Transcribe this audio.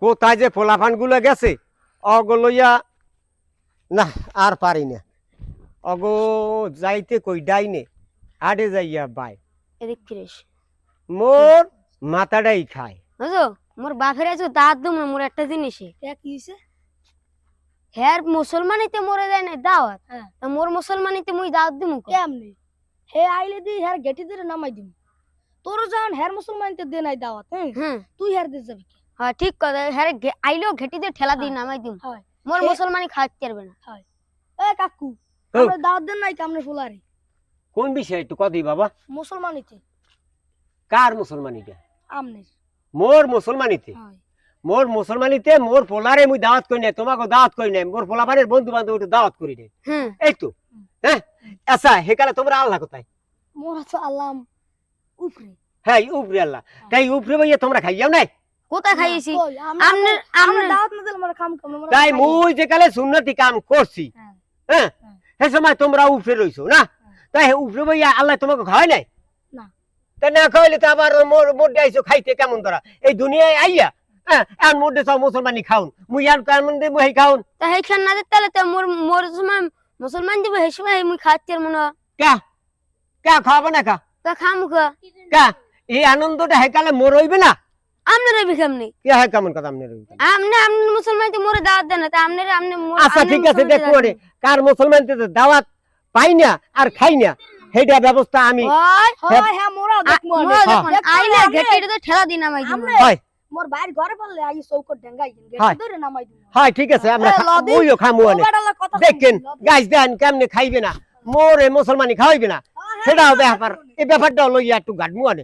কোথায় যে ফোলাফান গুলো গেছে অগো লইয়া না আর পারি না অগো যাইতে কই ডাইনে আডে যাইয়া বাই এদিক ফিরেস মোর মাথাটাই খায় বুঝো মোর বাপের আজ দাঁত দুম মোর একটা জিনিসে কি হইছে হ্যার মুসলমানিতে মরে যায় না দাওয়াত হ্যাঁ। তা মোর মুসলমানিতে মুই দাওয়াত দিমু কেমনে হে আইলে দি হের গেটি ধরে নামাই দিম তোর যখন হের মুসলমানতে দে নাই দাওয়াত হ্যাঁ তুই হের দে যাবি কি হ্যাঁ ঠিক কথা হ্যারে আইলেও ঘেটিতে ঠেলা দি নামাই দিম হয় মোর মুসলমানি খাইতে পারবে না এ কাকু আমরা দাওয়াত দেন নাই কামনে ফুলারে কোন বিষয় একটু কদি বাবা মুসলমানিতে কার মুসলমানিটা আমনের মোর মুসলমানিতে হয় মোর মুসলমানিতে মোর পোলারে মুই দাওয়াত করি নাই তোমাকে দাওয়াত করি নাই মোর পোলাপানের বন্ধু বান্ধব দাওয়াত করি নাই হ্যাঁ এই তো হ্যাঁ আচ্ছা হেকালে তোমরা আল্লাহ কোথায় মোর আছে আল্লাহ উপরে হ্যাঁ উপরে আল্লাহ তাই উপরে ভাইয়া তোমরা খাইয়াও নাই কোথায় খাইয়েছি কই আমনের আমরা আমনের দাওয়াত না দিলে আমরা খাম খাম আমরা তাই মুই যে কালে সুন্নতি কাম করছি হ্যাঁ। হ্যাঁ হ্যাঁ। সে সময় তোমরা উপরে রইছো না তাই উপরে ভাইয়া আল্লাহ তোমাকে খাওয়াই নাই না। তা না খাওয়াইলে তো আবার মোর মোডে আইছো খাইতে কেমন ধরা এই দুনিয়ায় আইয়া হ্যাঁ এমন মোডে সব মুসলমানি খাউন মুই আর কেমন দে মুই খাউন তা হেখান না দিতে তাহলে তো মোর সময় মুসলমান দিব হে সময় মুই খাইতে পারবো না কা কা খাওয়াবো না কা তা খামু খা কা এই আনন্দটা হেকালে মোর হইবে না আমনে রবি কেমনে কে হয় কেমন কথা আপনি রইবে আমনে মুসলমান তো মোরে দাওয়াত দেন না তা আমনে আচ্ছা ঠিক আছে দেখো রে কার মুসলমান দাওয়াত পাই না আর খাই না সেইটা ব্যবস্থা আমি হয় হয় হ্যাঁ মোরা দেখমু মোরা দেখুন আইলে ঘেটিতে তো ঠেলা দি নামাই দিমু হয় মোর বাইর ঘরে বললে আই চৌকট ঢেঙ্গাই হয়। গেটি ধরে নামাই দিম হয় ঠিক আছে আমরা এ, লদি, ওইও খামু আনে দেখেন গাছ দেন কেমনে খাইবে না মোরে মুসলমানি খাওয়াইবে না সেটাও ব্যাপার এই ব্যাপারটাও লইয়া একটু গাটমু আনে